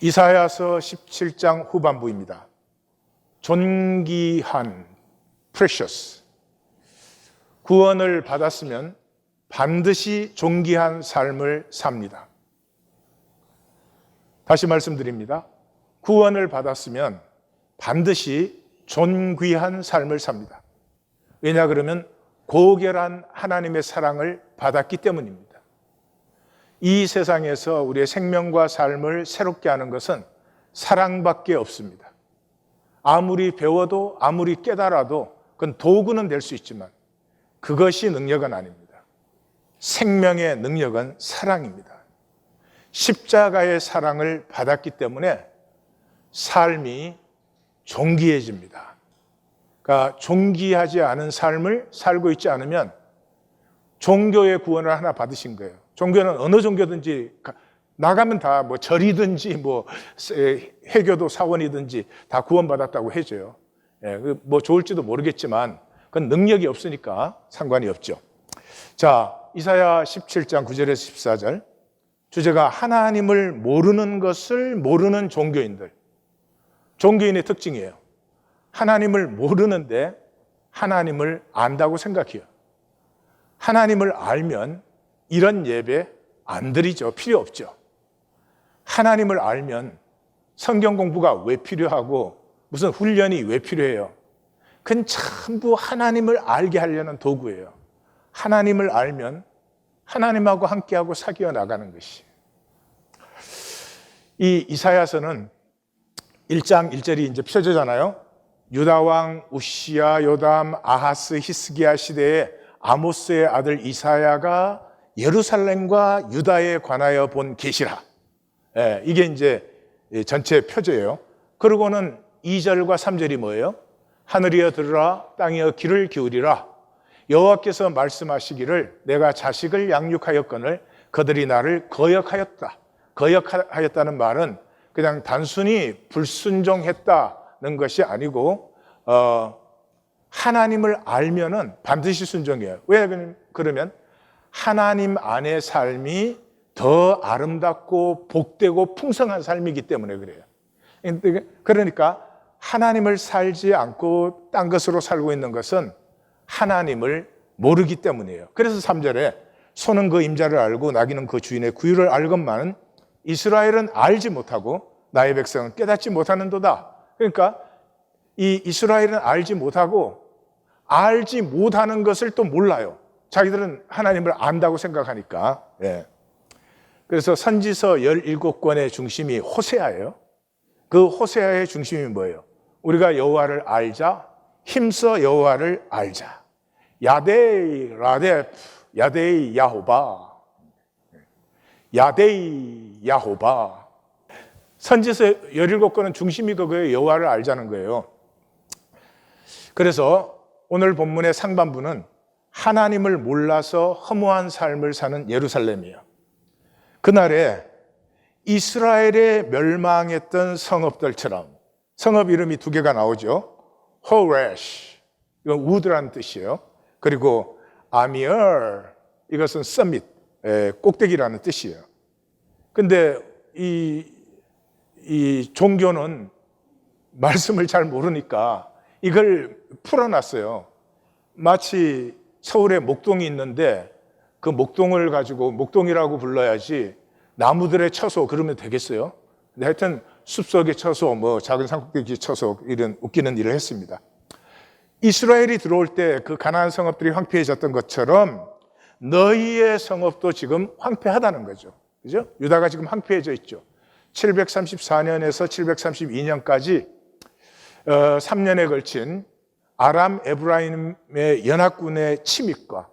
이사야서 17장 후반부입니다. 존귀한, precious. 구원을 받았으면 반드시 존귀한 삶을 삽니다. 다시 말씀드립니다. 구원을 받았으면 반드시 존귀한 삶을 삽니다. 왜냐 그러면 고결한 하나님의 사랑을 받았기 때문입니다. 이 세상에서 우리의 생명과 삶을 새롭게 하는 것은 사랑밖에 없습니다. 아무리 배워도 아무리 깨달아도 그건 도구는 될 수 있지만 그것이 능력은 아닙니다. 생명의 능력은 사랑입니다. 십자가의 사랑을 받았기 때문에 삶이 존귀해집니다. 그러니까 존귀하지 않은 삶을 살고 있지 않으면 종교의 구원을 하나 받으신 거예요. 종교는 어느 종교든지 나가면 다 뭐 절이든지 뭐 해교도 사원이든지 다 구원받았다고 해줘요. 뭐 좋을지도 모르겠지만 그건 능력이 없으니까 상관이 없죠. 자, 이사야 17장 9절에서 14절 주제가 하나님을 모르는 것을 모르는 종교인들. 종교인의 특징이에요. 하나님을 모르는데 하나님을 안다고 생각해요. 하나님을 알면 이런 예배 안 드리죠. 필요 없죠. 하나님을 알면 성경 공부가 왜 필요하고 무슨 훈련이 왜 필요해요? 그건 전부 하나님을 알게 하려는 도구예요. 하나님을 알면 하나님하고 함께하고 사귀어 나가는 것이. 이 이사야서는 1장 1절이 이제 펴져잖아요. 유다 왕 우시야, 요담, 아하스, 히스기야 시대에 아모스의 아들 이사야가 예루살렘과 유다에 관하여 본 계시라. 이게 이제 전체 표제예요. 그리고는 2절과 3절이 뭐예요? 하늘이여 들으라, 땅이여 귀를 기울이라. 여호와께서 말씀하시기를 내가 자식을 양육하였거늘 그들이 나를 거역하였다. 거역하였다는 말은 그냥 단순히 불순종했다는 것이 아니고 하나님을 알면은 반드시 순종해요. 왜 그러면 하나님 안의 삶이 더 아름답고 복되고 풍성한 삶이기 때문에 그래요. 그러니까 하나님을 살지 않고 딴 것으로 살고 있는 것은 하나님을 모르기 때문이에요. 그래서 3절에 소는 그 임자를 알고 나귀는 그 주인의 구유를 알건만은 이스라엘은 알지 못하고 나의 백성은 깨닫지 못하는도다. 그러니까 이 이스라엘은 알지 못하고 알지 못하는 것을 또 몰라요. 자기들은 하나님을 안다고 생각하니까. 그래서 선지서 17권의 중심이 호세아예요. 그 호세아의 중심이 뭐예요? 우리가 여호와를 알자, 힘써 여호와를 알자. 야데이 라데프, 야데이 야호바, 야데이 야호바. 선지서 17권은 중심이 그거예요. 여호와를 알자는 거예요. 그래서 오늘 본문의 상반부는 하나님을 몰라서 허무한 삶을 사는 예루살렘이에요. 그날에 이스라엘에 멸망했던 성읍들처럼, 성읍 이름이 두 개가 나오죠. 호레시, 이건 우드라는 뜻이에요. 그리고 아미얼, 이것은 서밋, 꼭대기라는 뜻이에요. 근데 이 종교는 말씀을 잘 모르니까 이걸 풀어놨어요. 마치 서울에 목동이 있는데 그 목동을 가지고 목동이라고 불러야지 나무들의 처소 그러면 되겠어요? 근데 하여튼 숲속의 처소, 뭐 작은 산꼭대기 처소 이런 웃기는 일을 했습니다. 이스라엘이 들어올 때 그 가나안 성읍들이 황폐해졌던 것처럼 너희의 성읍도 지금 황폐하다는 거죠. 그죠? 유다가 지금 황폐해져 있죠. 734년에서 732년까지 3년에 걸친 아람 에브라임의 연합군의 침입과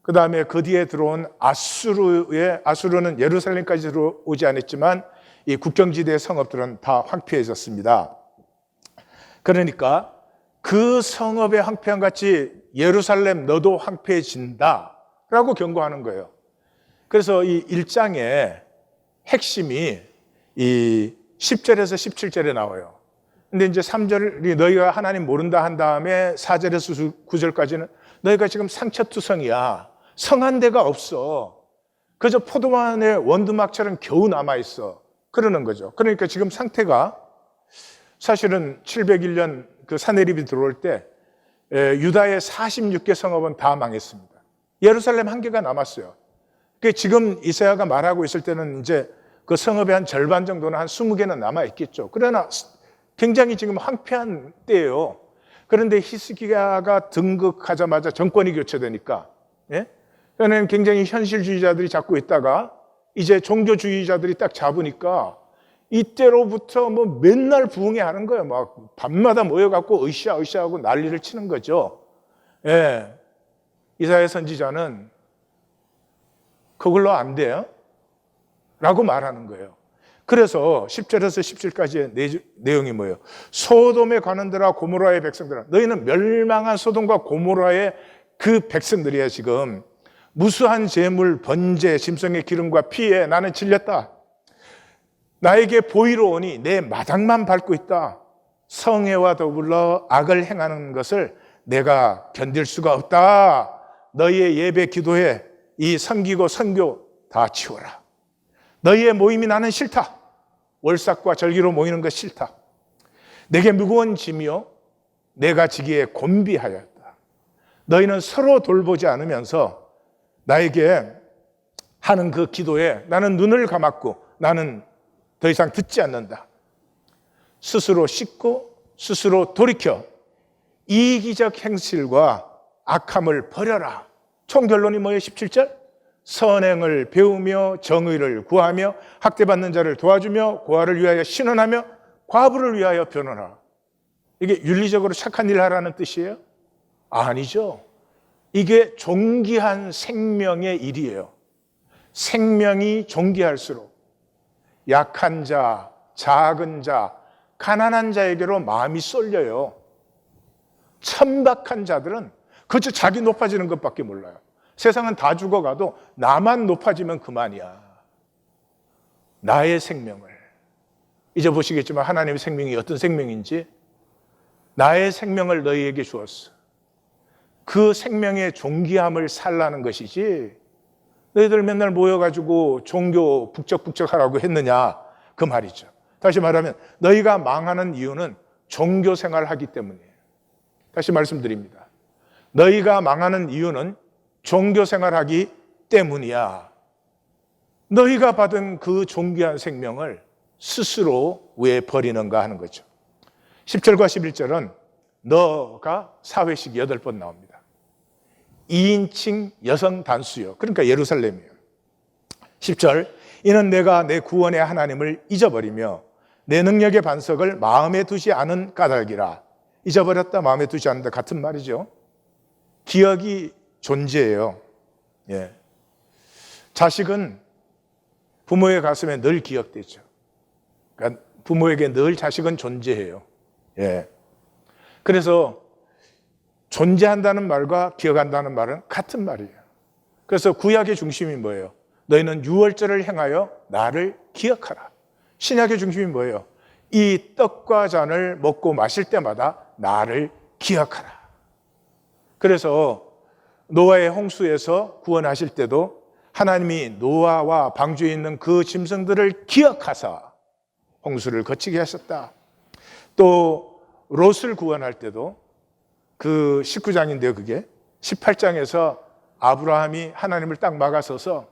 그 다음에 그 뒤에 들어온 아수르는 예루살렘까지 들어오지 않았지만 이 국경지대의 성읍들은 다 황폐해졌습니다. 그러니까 그 성읍의 황폐함 같이 예루살렘 너도 황폐해진다라고 경고하는 거예요. 그래서 이 1장의 핵심이 이 10절에서 17절에 나와요. 근데 이제 3절이 너희가 하나님 모른다 한 다음에 4절에서 9절까지는 너희가 지금 상처투성이야. 성한 데가 없어. 그저 포도원의 원두막처럼 겨우 남아있어. 그러는 거죠. 그러니까 지금 상태가 사실은 701년 그 사내립이 들어올 때 유다의 46개 성읍은 다 망했습니다. 예루살렘 한 개가 남았어요. 그 지금 이사야가 말하고 있을 때는 이제 그 성읍의 한 절반 정도는 한 20개는 남아 있겠죠. 그러나 굉장히 지금 황폐한 때예요. 그런데 히스기야가 등극하자마자 정권이 교체되니까, 예? 그러니까 굉장히 현실주의자들이 잡고 있다가 이제 종교주의자들이 딱 잡으니까 이때로부터 뭐 맨날 부흥회 하는 거예요. 막 밤마다 모여갖고 으쌰으쌰하고 난리를 치는 거죠. 예. 이사야 선지자는 그걸로 안 돼요? 라고 말하는 거예요. 그래서 10절에서 17까지의 내용이 뭐예요? 소돔에 가는들아 고모라의 백성들아, 너희는 멸망한 소돔과 고모라의 그 백성들이야. 지금 무수한 재물, 번제, 짐승의 기름과 피에 나는 질렸다. 나에게 보이러 오니 내 마당만 밟고 있다. 성애와 더불어 악을 행하는 것을 내가 견딜 수가 없다. 너희의 예배, 기도회, 이 섬기고 선교 다 치워라. 너희의 모임이 나는 싫다. 월삭과 절기로 모이는 것 싫다. 내게 무거운 짐이요 내가 지기에 곤비하였다. 너희는 서로 돌보지 않으면서 나에게 하는 그 기도에 나는 눈을 감았고 나는 더 이상 듣지 않는다. 스스로 씻고 스스로 돌이켜 이기적 행실과 악함을 버려라. 총 결론이 뭐예요? 17절? 선행을 배우며 정의를 구하며 학대받는 자를 도와주며 고아를 위하여 신원하며 과부를 위하여 변호하라. 이게 윤리적으로 착한 일 하라는 뜻이에요? 아니죠. 이게 존귀한 생명의 일이에요. 생명이 존귀할수록 약한 자, 작은 자, 가난한 자에게로 마음이 쏠려요. 천박한 자들은 그저 자기 높아지는 것밖에 몰라요. 세상은 다 죽어가도 나만 높아지면 그만이야. 나의 생명을. 이제 보시겠지만 하나님의 생명이 어떤 생명인지, 나의 생명을 너희에게 주었어. 그 생명의 존귀함을 살라는 것이지, 너희들 맨날 모여가지고 종교 북적북적하라고 했느냐, 그 말이죠. 다시 말하면 너희가 망하는 이유는 종교 생활하기 때문이에요. 다시 말씀드립니다. 너희가 망하는 이유는 종교 생활하기 때문이야. 너희가 받은 그 존귀한 생명을 스스로 왜 버리는가 하는 거죠. 10절과 11절은 너가 사회식 8번 나옵니다. 2인칭 여성 단수요. 그러니까 예루살렘이에요. 10절, 이는 내가 내 구원의 하나님을 잊어버리며 내 능력의 반석을 마음에 두지 않은 까닭이라. 잊어버렸다, 마음에 두지 않는다 같은 말이죠. 기억이 존재해요. 예. 자식은 부모의 가슴에 늘 기억되죠. 그러니까 부모에게 늘 자식은 존재해요. 예. 그래서 존재한다는 말과 기억한다는 말은 같은 말이에요. 그래서 구약의 중심이 뭐예요? 너희는 유월절을 행하여 나를 기억하라. 신약의 중심이 뭐예요? 이 떡과 잔을 먹고 마실 때마다 나를 기억하라. 그래서 노아의 홍수에서 구원하실 때도 하나님이 노아와 방주에 있는 그 짐승들을 기억하사 홍수를 거치게 하셨다. 또 롯을 구원할 때도 그 19장인데요, 그게 18장에서 아브라함이 하나님을 딱 막아서서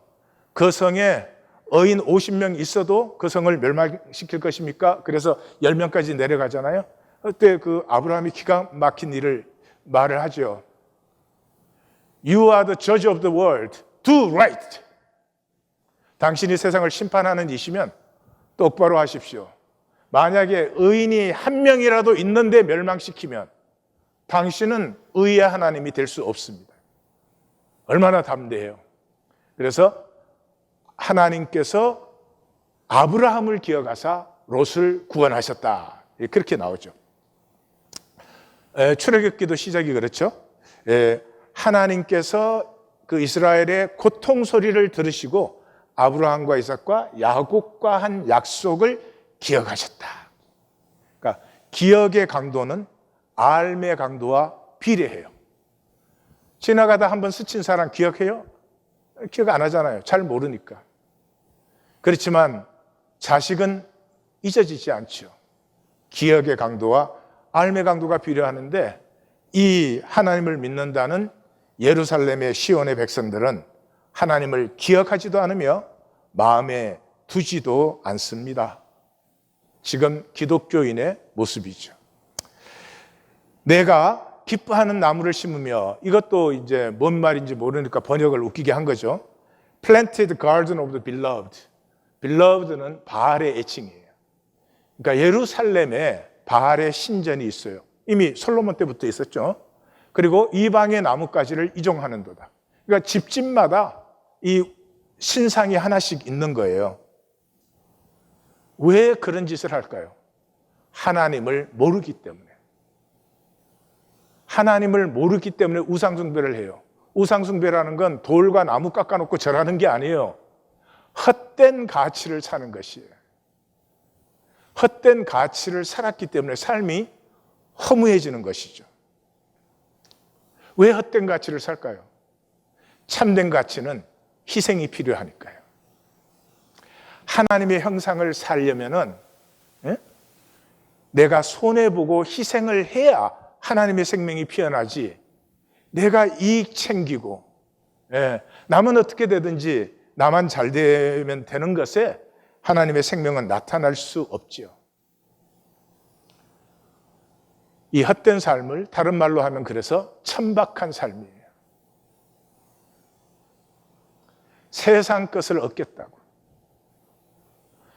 그 성에 어인 50명 있어도 그 성을 멸망시킬 것입니까? 그래서 10명까지 내려가잖아요. 그때 그 아브라함이 기가 막힌 말을 하죠. You are the judge of the world. Do right. 당신이 세상을 심판하는 이시면 똑바로 하십시오. 만약에 의인이 한 명이라도 있는데 멸망시키면 당신은 의의 하나님이 될 수 없습니다. 얼마나 담대해요. 그래서 하나님께서 아브라함을 기억하사 롯을 구원하셨다. 그렇게 나오죠. 출애굽기도 시작이 그렇죠. 하나님께서 그 이스라엘의 고통 소리를 들으시고 아브라함과 이삭과 야곱과 한 약속을 기억하셨다. 그러니까 기억의 강도는 알의 강도와 비례해요. 지나가다 한번 스친 사람 기억해요? 기억 안 하잖아요. 잘 모르니까. 그렇지만 자식은 잊어지지 않죠. 기억의 강도와 알의 강도가 필요하는데 이 하나님을 믿는다는 예루살렘의 시온의 백성들은 하나님을 기억하지도 않으며 마음에 두지도 않습니다. 지금 기독교인의 모습이죠. 내가 기뻐하는 나무를 심으며, 이것도 이제 뭔 말인지 모르니까 번역을 웃기게 한 거죠. Planted garden of the beloved. beloved는 바알의 애칭이에요. 그러니까 예루살렘에 바알의 신전이 있어요. 이미 솔로몬 때부터 있었죠. 그리고 이방의 나뭇가지를 이종하는도다. 그러니까 집집마다 이 신상이 하나씩 있는 거예요. 왜 그런 짓을 할까요? 하나님을 모르기 때문에. 하나님을 모르기 때문에 우상숭배를 해요. 우상숭배라는 건 돌과 나무 깎아놓고 절하는 게 아니에요. 헛된 가치를 사는 것이에요. 헛된 가치를 살았기 때문에 삶이 허무해지는 것이죠. 왜 헛된 가치를 살까요? 참된 가치는 희생이 필요하니까요. 하나님의 형상을 살려면은 내가 손해보고 희생을 해야 하나님의 생명이 피어나지, 내가 이익 챙기고 남은 어떻게 되든지 나만 잘 되면 되는 것에 하나님의 생명은 나타날 수 없지요. 이 헛된 삶을 다른 말로 하면 그래서 천박한 삶이에요. 세상 것을 얻겠다고,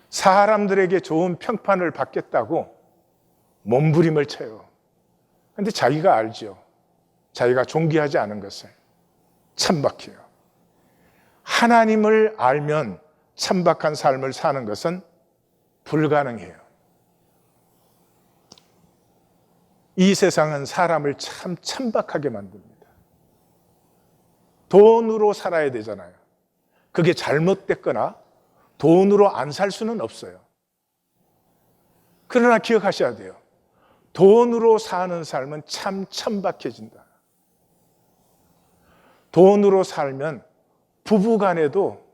사람들에게 좋은 평판을 받겠다고 몸부림을 쳐요. 그런데 자기가 알죠. 자기가 존귀하지 않은 것을. 천박해요. 하나님을 알면 천박한 삶을 사는 것은 불가능해요. 이 세상은 사람을 참 천박하게 만듭니다. 돈으로 살아야 되잖아요. 그게 잘못됐거나 돈으로 안 살 수는 없어요. 그러나 기억하셔야 돼요. 돈으로 사는 삶은 참 천박해진다. 돈으로 살면 부부 간에도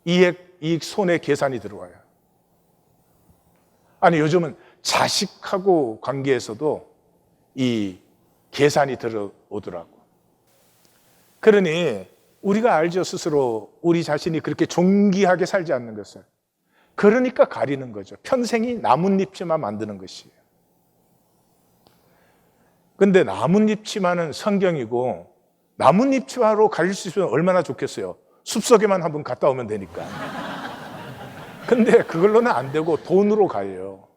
이익 손해 계산이 들어와요. 아니, 요즘은 자식하고 관계에서도 이 계산이 들어오더라고. 그러니 우리가 알죠, 스스로 우리 자신이 그렇게 존귀하게 살지 않는 것을. 그러니까 가리는 거죠. 평생이 나뭇잎치마 만드는 것이에요. 근데 나뭇잎치마는 성경이고, 나뭇잎치마로 가릴 수 있으면 얼마나 좋겠어요. 숲속에만 한번 갔다 오면 되니까. 근데 그걸로는 안 되고 돈으로 가요.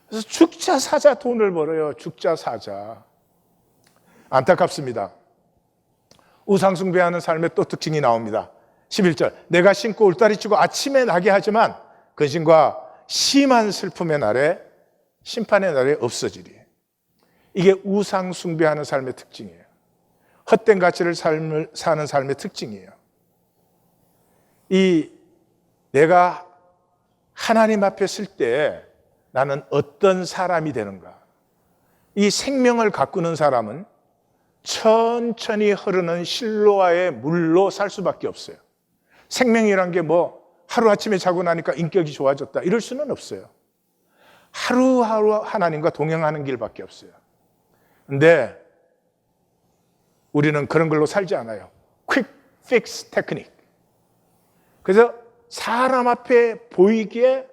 그래서 죽자 사자 돈을 벌어요. 죽자 사자. 안타깝습니다. 우상숭배하는 삶의 또 특징이 나옵니다. 11절, 내가 신고 울타리치고 아침에 나게 하지만 근심과 심한 슬픔의 날에, 심판의 날에 없어지리. 이게 우상숭배하는 삶의 특징이에요. 헛된 가치를 사는 삶의 특징이에요. 내가 하나님 앞에 설 때 나는 어떤 사람이 되는가? 이 생명을 가꾸는 사람은 천천히 흐르는 실로와의 물로 살 수밖에 없어요. 생명이란 게 하루아침에 자고 나니까 인격이 좋아졌다, 이럴 수는 없어요. 하루하루 하나님과 동행하는 길밖에 없어요. 근데 우리는 그런 걸로 살지 않아요. 퀵 픽스 테크닉. 그래서 사람 앞에 보이기에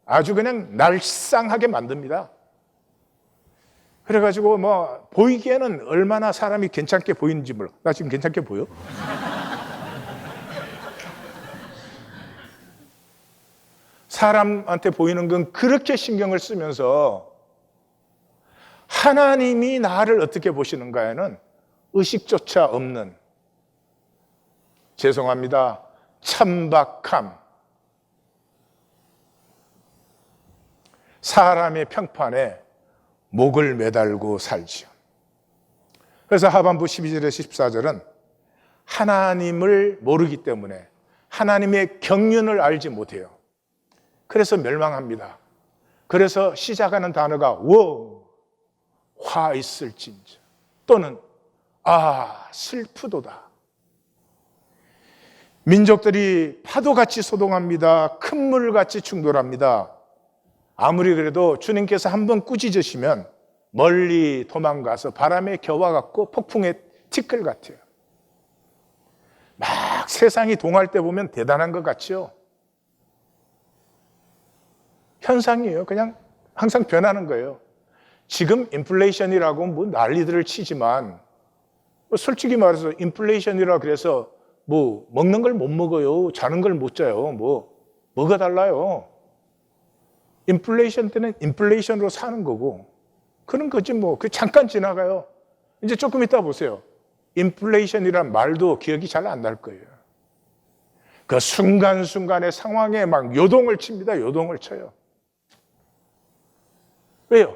아주 그냥 날상하게 만듭니다. 그래가지고 보이기에는 얼마나 사람이 괜찮게 보이는지 몰라. 나 지금 괜찮게 보여? 사람한테 보이는 건 그렇게 신경을 쓰면서 하나님이 나를 어떻게 보시는가에는 의식조차 없는, 죄송합니다, 천박함, 사람의 평판에 목을 매달고 살지요. 그래서 하반부 12절에서 14절은 하나님을 모르기 때문에 하나님의 경륜을 알지 못해요. 그래서 멸망합니다. 그래서 시작하는 단어가 화 있을진저, 또는 슬프도다. 민족들이 파도같이 소동합니다. 큰 물같이 충돌합니다. 아무리 그래도 주님께서 한번 꾸짖으시면 멀리 도망가서 바람에 겨와갖고 폭풍의 티끌 같아요. 막 세상이 동할 때 보면 대단한 것 같죠? 현상이에요. 그냥 항상 변하는 거예요. 지금 인플레이션이라고 뭐 난리들을 치지만 솔직히 말해서 인플레이션이라 그래서 뭐 먹는 걸 못 먹어요. 자는 걸 못 자요. 뭐가 달라요? 인플레이션 때는 인플레이션으로 사는 거고 그런 거지 뭐. 그 잠깐 지나가요. 이제 조금 이따 보세요. 인플레이션이란 말도 기억이 잘 안 날 거예요. 그 순간순간의 상황에 막 요동을 칩니다. 요동을 쳐요. 왜요?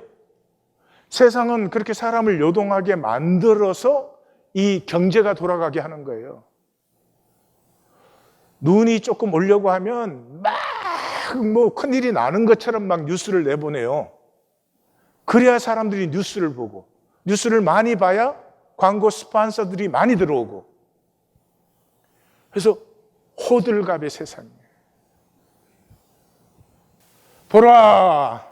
세상은 그렇게 사람을 요동하게 만들어서 이 경제가 돌아가게 하는 거예요. 눈이 조금 오려고 하면 막 뭐 큰일이 나는 것처럼 막 뉴스를 내보내요. 그래야 사람들이 뉴스를 보고, 뉴스를 많이 봐야 광고 스폰서들이 많이 들어오고. 그래서 호들갑의 세상이에요. 보라!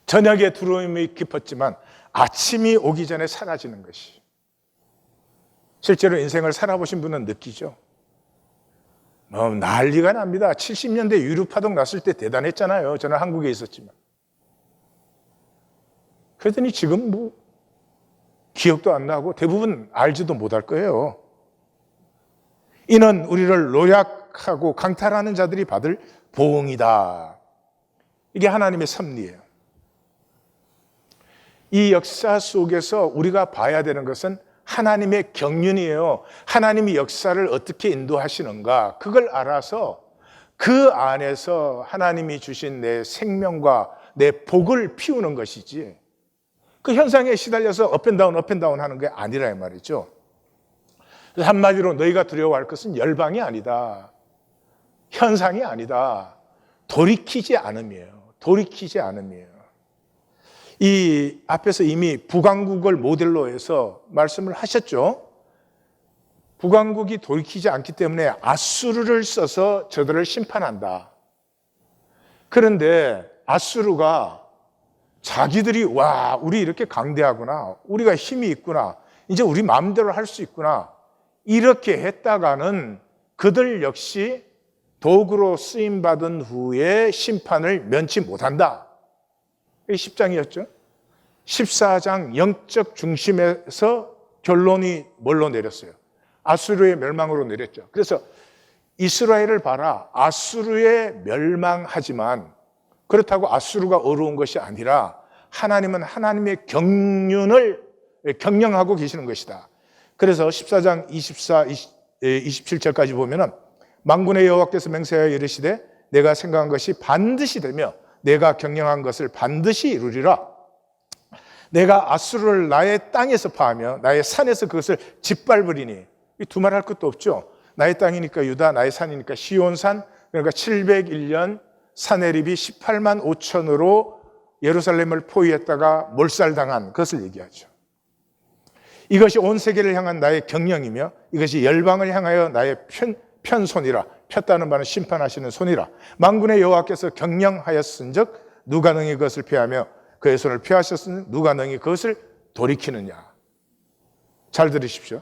저녁에 두려움이 깊었지만 아침이 오기 전에 사라지는 것이. 실제로 인생을 살아보신 분은 느끼죠. 난리가 납니다. 70년대 유류파동 났을 때 대단했잖아요. 저는 한국에 있었지만. 그랬더니 지금 뭐 기억도 안 나고 대부분 알지도 못할 거예요. 이는 우리를 노략하고 강탈하는 자들이 받을 보응이다. 이게 하나님의 섭리예요. 이 역사 속에서 우리가 봐야 되는 것은 하나님의 경륜이에요. 하나님이 역사를 어떻게 인도하시는가, 그걸 알아서 그 안에서 하나님이 주신 내 생명과 내 복을 피우는 것이지, 그 현상에 시달려서 업앤다운 하는 게 아니라 이 말이죠. 한마디로 너희가 두려워할 것은 열방이 아니다, 현상이 아니다, 돌이키지 않음이에요. 돌이키지 않음이에요. 이 앞에서 이미 북왕국을 모델로 해서 말씀을 하셨죠. 북왕국이 돌이키지 않기 때문에 아수르를 써서 저들을 심판한다. 그런데 아수르가 자기들이 와, 우리 이렇게 강대하구나, 우리가 힘이 있구나, 이제 우리 마음대로 할 수 있구나, 이렇게 했다가는 그들 역시 도구로 쓰임받은 후에 심판을 면치 못한다. 10장이었죠. 14장 영적 중심에서 결론이 뭘로 내렸어요? 아수르의 멸망으로 내렸죠. 그래서 이스라엘을 봐라, 아수르에 멸망하지만 그렇다고 아수르가 어려운 것이 아니라 하나님은 하나님의 경륜을 경영하고 계시는 것이다. 그래서 14장 24, 27절까지 보면은 만군의 여호와께서 맹세하여 이르시되 내가 생각한 것이 반드시 되며 내가 경영한 것을 반드시 이루리라. 내가 아수르를 나의 땅에서 파하며 나의 산에서 그것을 짓밟으리니. 이 두말할 것도 없죠. 나의 땅이니까 유다, 나의 산이니까 시온산. 그러니까 701년 사내립이 18만 5천으로 예루살렘을 포위했다가 몰살당한 그것을 얘기하죠. 이것이 온 세계를 향한 나의 경영이며 이것이 열방을 향하여 나의 편손이라. 폈다는 바는 심판하시는 손이라. 만군의 여호와께서 경영하였은즉 누가 능히 그것을 피하며 그의 손을 피하셨으니 누가 능히 그것을 돌이키느냐. 잘 들으십시오.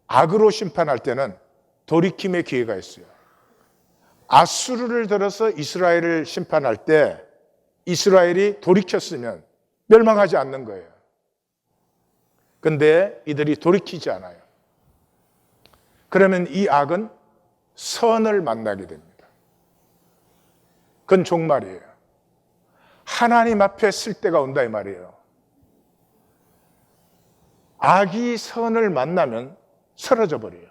악으로 심판할 때는 돌이킴의 기회가 있어요. 아수르를 들어서 이스라엘을 심판할 때 이스라엘이 돌이켰으면 멸망하지 않는 거예요. 근데 이들이 돌이키지 않아요. 그러면 이 악은 선을 만나게 됩니다. 그건 종말이에요. 하나님 앞에 쓸 때가 온다 이 말이에요. 악이 선을 만나면 사라져 버려요.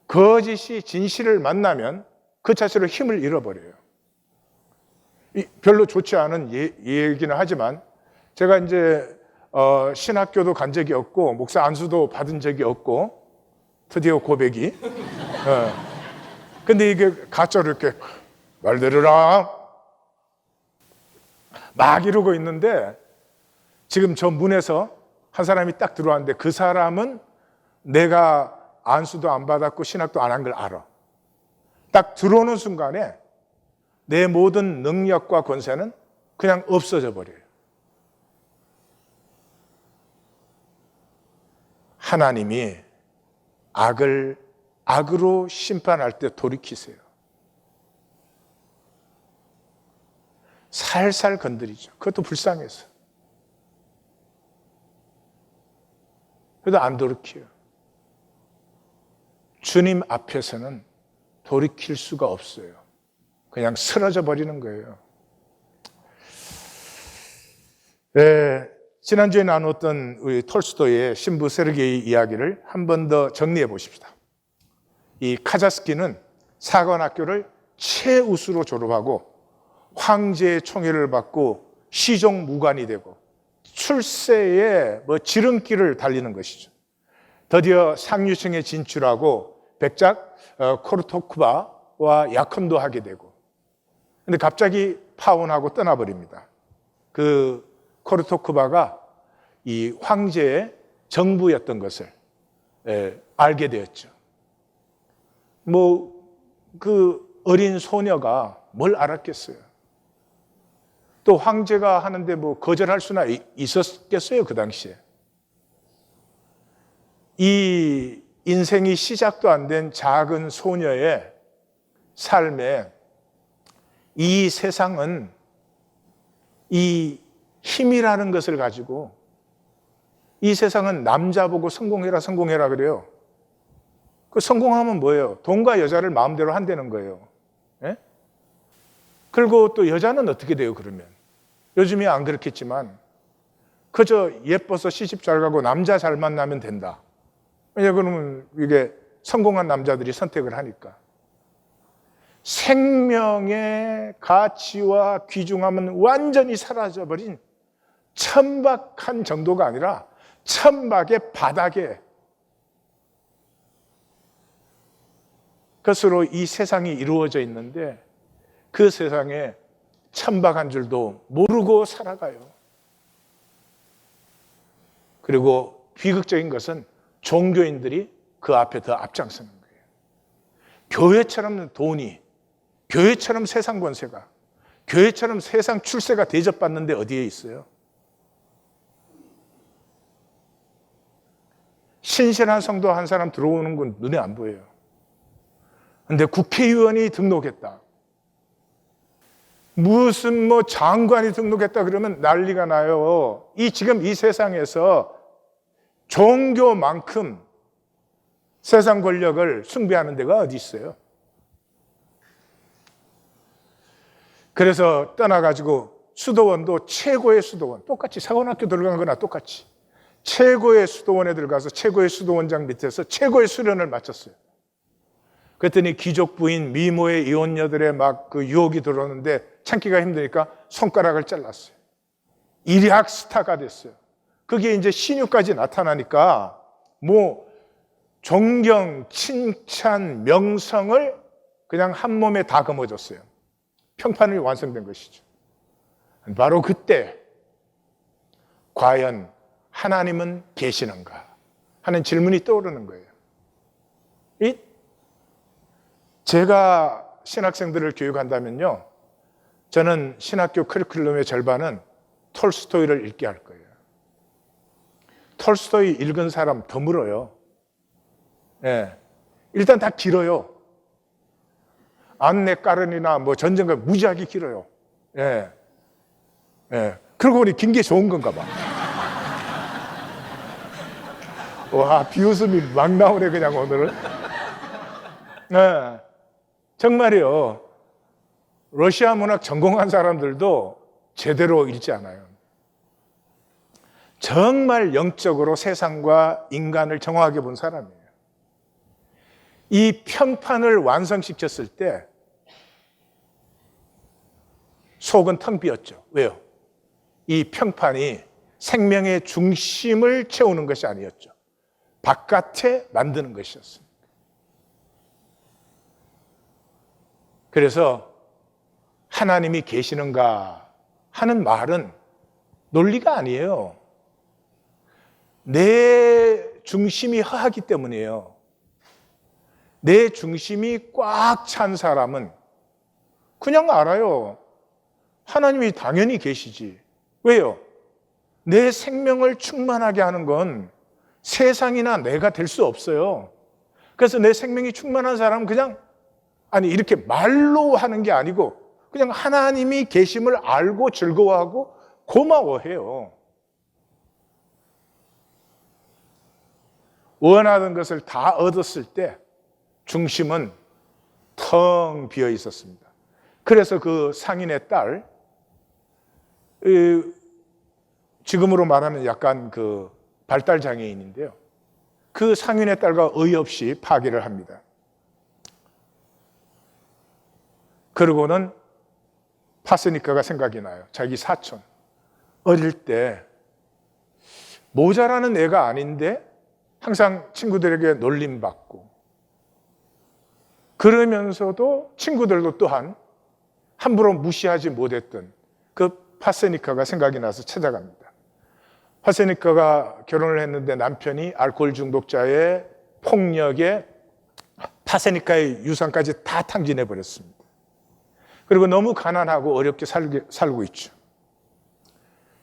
거짓이 진실을 만나면 그 자체로 힘을 잃어버려요. 별로 좋지 않은 얘기는 하지만 제가 이제 신학교도 간 적이 없고 목사 안수도 받은 적이 없고 드디어 고백이. 근데 이게 가짜로 이렇게 말 들으라 막 이러고 있는데 지금 저 문에서 한 사람이 딱 들어왔는데 그 사람은 내가 안수도 안 받았고 신학도 안 한 걸 알아. 딱 들어오는 순간에 내 모든 능력과 권세는 그냥 없어져 버려요. 하나님이 악을 악으로 심판할 때 돌이키세요. 살살 건드리죠. 그것도 불쌍해서. 그래도 안 돌이켜요. 주님 앞에서는 돌이킬 수가 없어요. 그냥 쓰러져 버리는 거예요. 네, 지난주에 나눴던 우리 톨스토이의 신부 세르게이 이야기를 한 번 더 정리해 보십시다. 이 카자스키는 사관학교를 최우수로 졸업하고 황제의 총애를 받고 시종 무관이 되고 출세의 지름길을 달리는 것이죠. 드디어 상류층에 진출하고 백작 코르토쿠바와 약혼도 하게 되고, 근데 갑자기 파혼하고 떠나버립니다. 그 코르토쿠바가 이 황제의 정부였던 것을 알게 되었죠. 그 어린 소녀가 뭘 알았겠어요. 또 황제가 하는데 거절할 수나 있었겠어요, 그 당시에. 이 인생이 시작도 안 된 작은 소녀의 삶에 이 세상은 이 힘이라는 것을 가지고, 이 세상은 남자 보고 성공해라 그래요. 그 성공하면 뭐예요? 돈과 여자를 마음대로 한다는 거예요. 예? 그리고 또 여자는 어떻게 돼요, 그러면? 요즘이 안 그렇겠지만 그저 예뻐서 시집 잘 가고 남자 잘 만나면 된다. 왜 그러면 이게 성공한 남자들이 선택을 하니까. 생명의 가치와 귀중함은 완전히 사라져버린 천박한 정도가 아니라 천박의 바닥에 그것으로 이 세상이 이루어져 있는데, 그 세상에 천박한 줄도 모르고 살아가요. 그리고 비극적인 것은 종교인들이 그 앞에 더 앞장서는 거예요. 교회처럼 돈이, 교회처럼 세상 권세가, 교회처럼 세상 출세가 대접받는데 어디에 있어요? 신실한 성도 한 사람 들어오는 건 눈에 안 보여요. 근데 국회의원이 등록했다, 무슨 장관이 등록했다 그러면 난리가 나요. 지금 이 세상에서 종교만큼 세상 권력을 숭배하는 데가 어디 있어요? 그래서 떠나가지고 수도원도 최고의 수도원, 똑같이 사관학교 들어간 거나 똑같이 최고의 수도원에 들어가서 최고의 수도원장 밑에서 최고의 수련을 마쳤어요. 그랬더니 귀족 부인 미모의 이혼녀들의 그 유혹이 들어오는데 참기가 힘드니까 손가락을 잘랐어요. 일약 스타가 됐어요. 그게 이제 신유까지 나타나니까 존경, 칭찬, 명성을 그냥 한 몸에 다 거머쥐었어요. 평판이 완성된 것이죠. 바로 그때 과연 하나님은 계시는가 하는 질문이 떠오르는 거예요. 제가 신학생들을 교육한다면요, 저는 신학교 커리큘럼의 절반은 톨스토이를 읽게 할 거예요. 톨스토이 읽은 사람 드물어요. 예. 일단 다 길어요. 안내 까르니나 전쟁가 무지하게 길어요. 예. 예. 그러고 보니 긴 게 좋은 건가 봐. 와, 비웃음이 막 나오네, 그냥 오늘은. 예. 정말이요. 러시아 문학 전공한 사람들도 제대로 읽지 않아요. 정말 영적으로 세상과 인간을 정확하게 본 사람이에요. 이 평판을 완성시켰을 때 속은 텅 비었죠. 왜요? 이 평판이 생명의 중심을 채우는 것이 아니었죠. 바깥에 만드는 것이었습니다. 그래서 하나님이 계시는가 하는 말은 논리가 아니에요. 내 중심이 허하기 때문이에요. 내 중심이 꽉 찬 사람은 그냥 알아요. 하나님이 당연히 계시지. 왜요? 내 생명을 충만하게 하는 건 세상이나 내가 될 수 없어요. 그래서 내 생명이 충만한 사람은 그냥, 이렇게 말로 하는 게 아니고 그냥 하나님이 계심을 알고 즐거워하고 고마워해요. 원하는 것을 다 얻었을 때 중심은 텅 비어 있었습니다. 그래서 그 상인의 딸, 지금으로 말하면 약간 그 발달 장애인인데요. 그 상인의 딸과 어이없이 파기를 합니다. 그러고는 파스니카가 생각이 나요. 자기 사촌. 어릴 때 모자라는 애가 아닌데 항상 친구들에게 놀림받고, 그러면서도 친구들도 또한 함부로 무시하지 못했던 그 파스니카가 생각이 나서 찾아갑니다. 파스니카가 결혼을 했는데 남편이 알코올 중독자의 폭력에 파스니카의 유산까지 다 탕진해 버렸습니다. 그리고 너무 가난하고 어렵게 살고 있죠.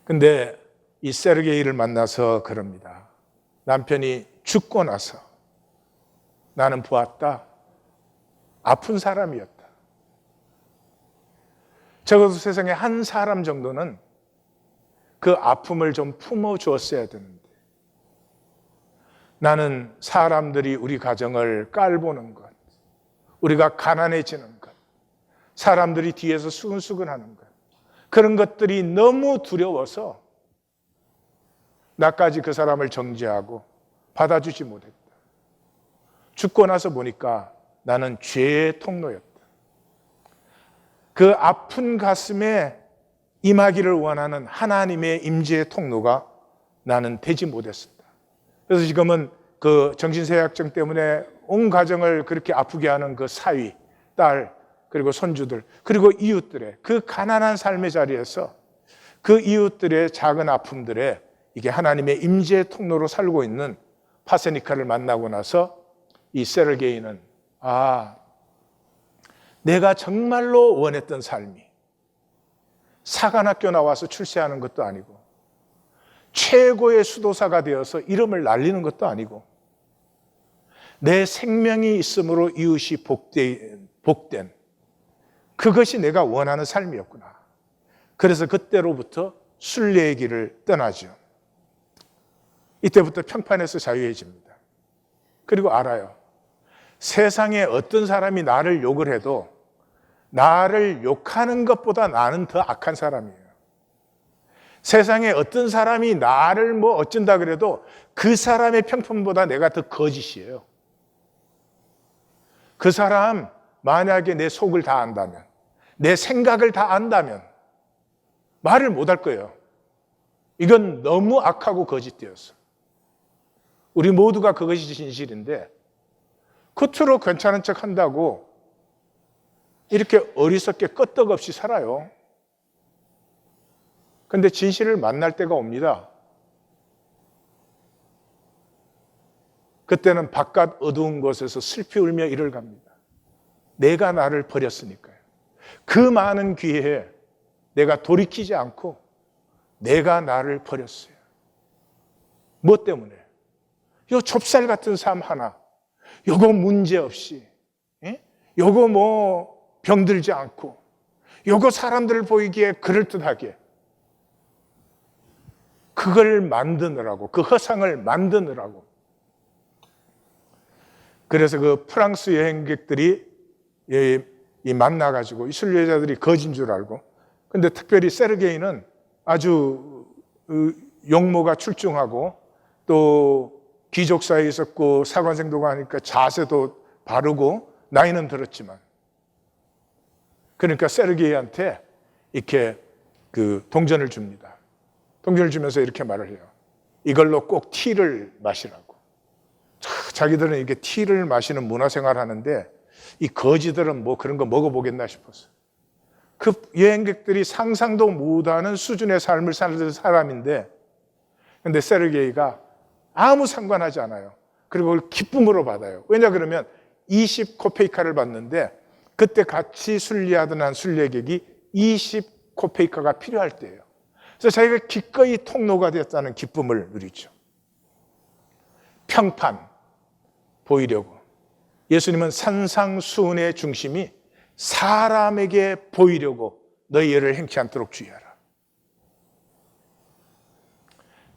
근데 이 세르게이를 만나서 그럽니다. 남편이 죽고 나서 나는 보았다. 아픈 사람이었다. 적어도 세상에 한 사람 정도는 그 아픔을 좀 품어주었어야 되는데, 나는 사람들이 우리 가정을 깔보는 것, 우리가 가난해지는 것, 사람들이 뒤에서 수근수근하는 것, 그런 것들이 너무 두려워서 나까지 그 사람을 정죄하고 받아주지 못했다. 죽고 나서 보니까 나는 죄의 통로였다. 그 아픈 가슴에 임하기를 원하는 하나님의 임재의 통로가 나는 되지 못했습니다. 그래서 지금은 그 정신쇠약증 때문에 온 가정을 그렇게 아프게 하는 그 사위, 딸, 그리고 손주들, 그리고 이웃들의 그 가난한 삶의 자리에서 그 이웃들의 작은 아픔들에 이게 하나님의 임재의 통로로 살고 있는 파세니카를 만나고 나서 이 세르게이는, 내가 정말로 원했던 삶이 사관학교 나와서 출세하는 것도 아니고 최고의 수도사가 되어서 이름을 날리는 것도 아니고 내 생명이 있음으로 이웃이 복된 그것이 내가 원하는 삶이었구나. 그래서 그때로부터 순례의 길을 떠나죠. 이때부터 평판에서 자유해집니다. 그리고 알아요. 세상에 어떤 사람이 나를 욕을 해도 나를 욕하는 것보다 나는 더 악한 사람이에요. 세상에 어떤 사람이 나를 뭐 어쩐다 그래도 그 사람의 평판보다 내가 더 거짓이에요. 그 사람 만약에 내 속을 다 안다면, 내 생각을 다 안다면 말을 못 할 거예요. 이건 너무 악하고 거짓되었어. 우리 모두가 그것이 진실인데 겉으로 괜찮은 척 한다고 이렇게 어리석게 끄떡없이 살아요. 근데 진실을 만날 때가 옵니다. 그때는 바깥 어두운 곳에서 슬피 울며 이를 갑니다. 내가 나를 버렸으니까요. 그 많은 기회에 내가 돌이키지 않고 내가 나를 버렸어요. 뭐 때문에? 요 좁쌀 같은 삶 하나, 요거 문제 없이, 요거 뭐 병들지 않고, 요거 사람들 보이기에 그럴듯하게 그걸 만드느라고, 그 허상을 만드느라고. 그래서 그 프랑스 여행객들이 만나가지고 이 순례자들이 거진 줄 알고, 근데 특별히 세르게이는 아주 용모가 출중하고 또 귀족사에 있었고 사관생도가 하니까 자세도 바르고 나이는 들었지만, 그러니까 세르게이한테 이렇게 그 동전을 줍니다. 동전을 주면서 이렇게 말을 해요. 이걸로 꼭 티를 마시라고. 자기들은 이렇게 티를 마시는 문화생활 하는데 이 거지들은 뭐 그런 거 먹어보겠나 싶었어. 그 여행객들이 상상도 못하는 수준의 삶을 사는 사람인데, 근데 세르게이가 아무 상관하지 않아요. 그리고 그걸 기쁨으로 받아요. 왜냐 그러면 20코페이카를 받는데 그때 같이 순례하던 한 순례객이 20코페이카가 필요할 때예요. 그래서 자기가 기꺼이 통로가 되었다는 기쁨을 누리죠. 평판 보이려고. 예수님은 산상수훈의 중심이 사람에게 보이려고 너희 일을 행치 않도록 주의하라.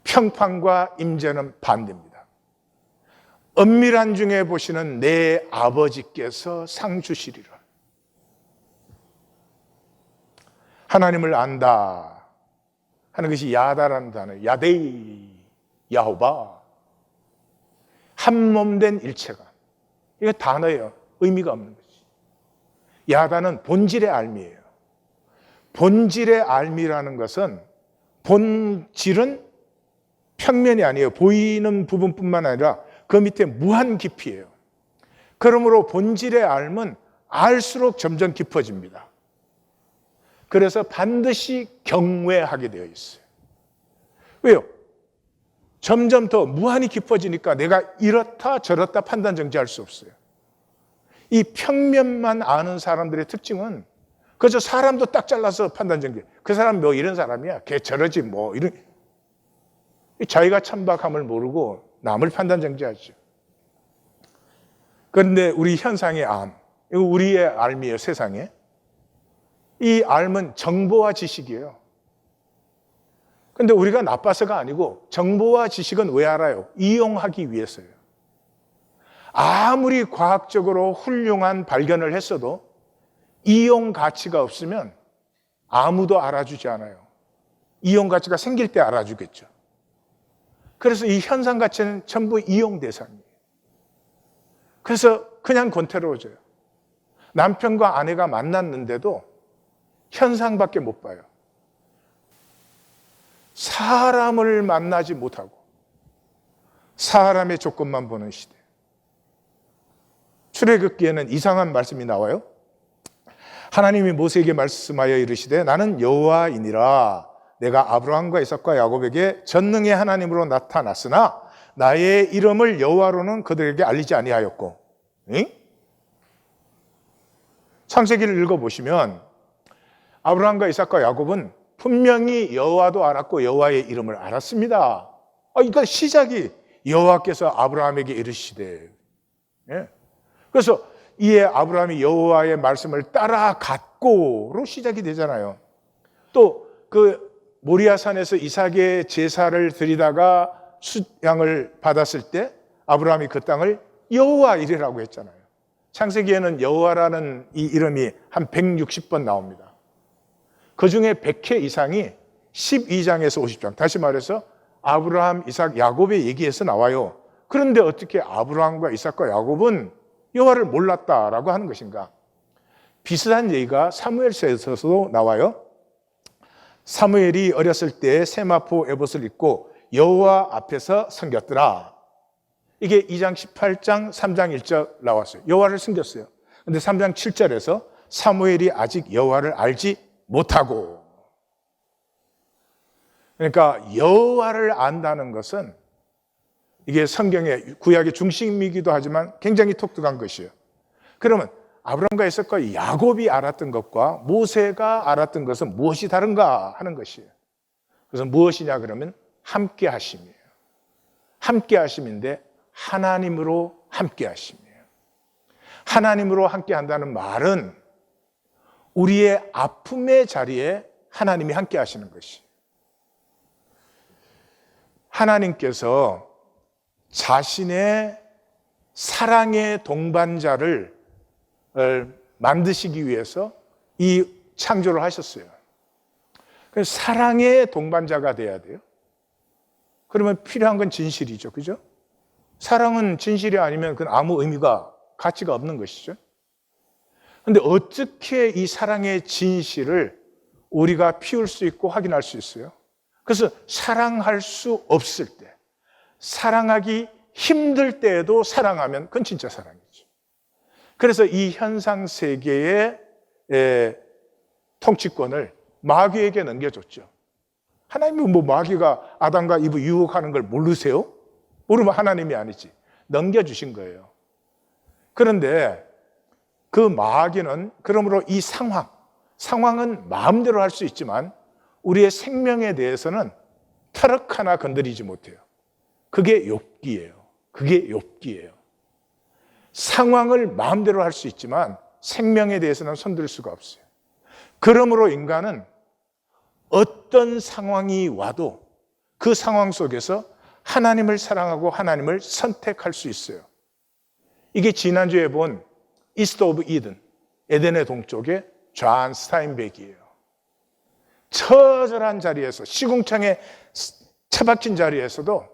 평판과 임재는 반대입니다. 은밀한 중에 보시는 내 아버지께서 상 주시리라. 하나님을 안다 하는 것이 야다라는 단어예요. 야데이, 야호바. 한몸된 일체가. 이게 단어예요. 의미가 없는 거지. 야다는 본질의 알미예요. 본질의 알미라는 것은 본질은 평면이 아니에요. 보이는 부분뿐만 아니라 그 밑에 무한 깊이에요. 그러므로 본질의 알은 알수록 점점 깊어집니다. 그래서 반드시 경외하게 되어 있어요. 왜요? 점점 더 무한히 깊어지니까 내가 이렇다 저렇다 판단 정지할 수 없어요. 이 평면만 아는 사람들의 특징은 그저 사람도 딱 잘라서 판단 정지. 그 사람 뭐 이런 사람이야. 걔 저러지 뭐 이런. 자기가 천박함을 모르고 남을 판단 정지하죠. 그런데 우리 현상의 암, 이거 우리의 알미예요, 세상에. 이 알은 정보와 지식이에요. 근데 우리가 나빠서가 아니고 정보와 지식은 왜 알아요? 이용하기 위해서요. 아무리 과학적으로 훌륭한 발견을 했어도 이용 가치가 없으면 아무도 알아주지 않아요. 이용 가치가 생길 때 알아주겠죠. 그래서 이 현상 가치는 전부 이용 대상이에요. 그래서 그냥 권태로워져요. 남편과 아내가 만났는데도 현상밖에 못 봐요. 사람을 만나지 못하고 사람의 조건만 보는 시대. 출애굽기에는 이상한 말씀이 나와요. 하나님이 모세에게 말씀하여 이르시되 나는 여호와이니라. 내가 아브라함과 이삭과 야곱에게 전능의 하나님으로 나타났으나 나의 이름을 여호와로는 그들에게 알리지 아니하였고. 응? 창세기를 읽어보시면 아브라함과 이삭과 야곱은 분명히 여호와도 알았고 여호와의 이름을 알았습니다. 그러니까 시작이 여호와께서 아브라함에게 이르시되. 예. 그래서 이에 아브라함이 여호와의 말씀을 따라갔고로 시작이 되잖아요. 또 그 모리아산에서 이삭의 제사를 드리다가 숫양을 받았을 때 아브라함이 그 땅을 여호와 이레라고 했잖아요. 창세기에는 여호와라는 이 이름이 한 160번 나옵니다. 그 중에 100회 이상이 12장에서 50장, 다시 말해서 아브라함, 이삭, 야곱의 얘기에서 나와요. 그런데 어떻게 아브라함과 이삭과 야곱은 여호와를 몰랐다라고 하는 것인가? 비슷한 얘기가 사무엘서에서도 나와요. 사무엘이 어렸을 때 세마포 에봇을 입고 여호와 앞에서 섬겼더라. 이게 2장 18장 3장 1절 나왔어요. 여호와를 섬겼어요. 근데 3장 7절에서 사무엘이 아직 여호와를 알지 못하고. 그러니까 여호와를 안다는 것은 이게 성경의 구약의 중심이기도 하지만 굉장히 독특한 것이에요. 그러면 아브라함과 이삭과 야곱이 알았던 것과 모세가 알았던 것은 무엇이 다른가 하는 것이에요. 그래서 무엇이냐 그러면 함께 하심이에요. 함께 하심인데 하나님으로 함께 하심이에요. 하나님으로 함께 한다는 말은 우리의 아픔의 자리에 하나님이 함께 하시는 것이에요. 하나님께서 자신의 사랑의 동반자를 만드시기 위해서 이 창조를 하셨어요. 그래서 사랑의 동반자가 돼야 돼요. 그러면 필요한 건 진실이죠. 그죠? 사랑은 진실이 아니면 그건 아무 의미가, 가치가 없는 것이죠. 그런데 어떻게 이 사랑의 진실을 우리가 피울 수 있고 확인할 수 있어요? 그래서 사랑할 수 없을 때, 사랑하기 힘들 때에도 사랑하면 그건 진짜 사랑이죠. 그래서 이 현상 세계의 통치권을 마귀에게 넘겨줬죠. 하나님은 뭐 마귀가 아담과 이브 유혹하는 걸 모르세요? 모르면 하나님이 아니지. 넘겨주신 거예요. 그런데 그 마귀는 그러므로 이 상황은 마음대로 할 수 있지만 우리의 생명에 대해서는 터럭 하나 건드리지 못해요. 그게 욥기예요. 그게 욥기예요. 상황을 마음대로 할 수 있지만 생명에 대해서는 손들 수가 없어요. 그러므로 인간은 어떤 상황이 와도 그 상황 속에서 하나님을 사랑하고 하나님을 선택할 수 있어요. 이게 지난주에 본 이스트 오브 이든, 에덴의 동쪽의 존 스타인백이에요. 처절한 자리에서, 시궁창에 처박힌 자리에서도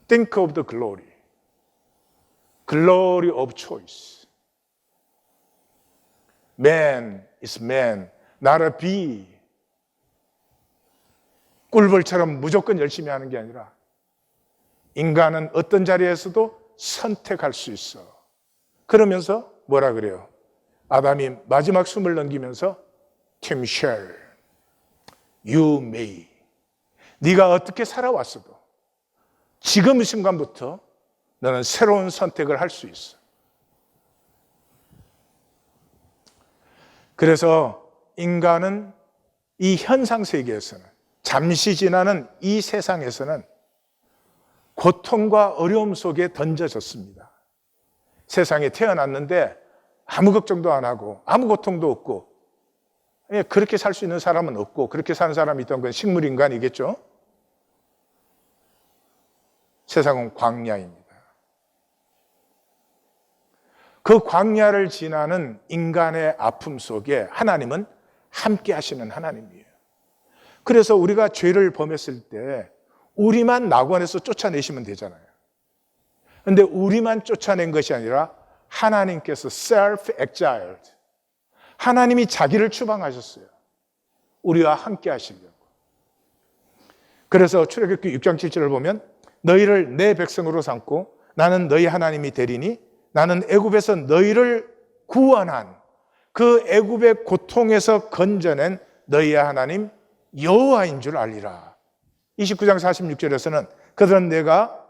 Think of the glory. Glory of choice. Man is man, not a bee. 꿀벌처럼 무조건 열심히 하는 게 아니라 인간은 어떤 자리에서도 선택할 수 있어. 그러면서 뭐라 그래요? 아담이 마지막 숨을 넘기면서 Tim shall, you may. 네가 어떻게 살아왔어도 지금 이 순간부터 너는 새로운 선택을 할 수 있어. 그래서 인간은 이 현상 세계에서는, 잠시 지나는 이 세상에서는 고통과 어려움 속에 던져졌습니다. 세상에 태어났는데 아무 걱정도 안 하고 아무 고통도 없고, 그렇게 살 수 있는 사람은 없고, 그렇게 사는 사람이 있던 건 식물인간이겠죠. 세상은 광야입니다. 그 광야를 지나는 인간의 아픔 속에 하나님은 함께 하시는 하나님이에요. 그래서 우리가 죄를 범했을 때 우리만 낙원에서 쫓아내시면 되잖아요. 그런데 우리만 쫓아낸 것이 아니라 하나님께서 self-exiled, 하나님이 자기를 추방하셨어요. 우리와 함께 하시려고. 그래서 출애굽기 6장 7절을 보면 너희를 내 백성으로 삼고 나는 너희 하나님이 되리니 나는 애굽에서 너희를 구원한 그 애굽의 고통에서 건져낸 너희의 하나님 여호와인 줄 알리라. 29장 46절에서는 그들은 내가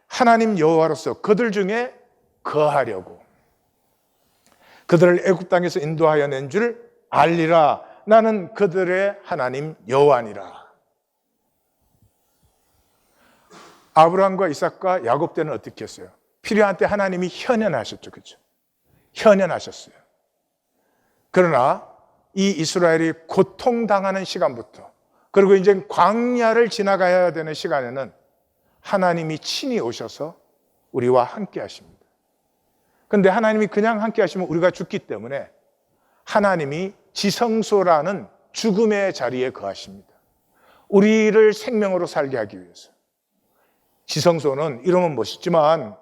하나님 여호와로서 그들 중에 거하려고 그들을 애굽 땅에서 인도하여 낸 줄 알리라. 나는 그들의 하나님 여호와니라. 아브라함과 이삭과 야곱 때는 어떻게 했어요? 필요한 때 하나님이 현현하셨죠. 그렇죠? 현현하셨어요. 그러나 이 이스라엘이 고통당하는 시간부터, 그리고 이제 광야를 지나가야 되는 시간에는 하나님이 친히 오셔서 우리와 함께 하십니다. 그런데 하나님이 그냥 함께 하시면 우리가 죽기 때문에 하나님이 지성소라는 죽음의 자리에 거하십니다. 우리를 생명으로 살게 하기 위해서. 지성소는 이름은 멋있지만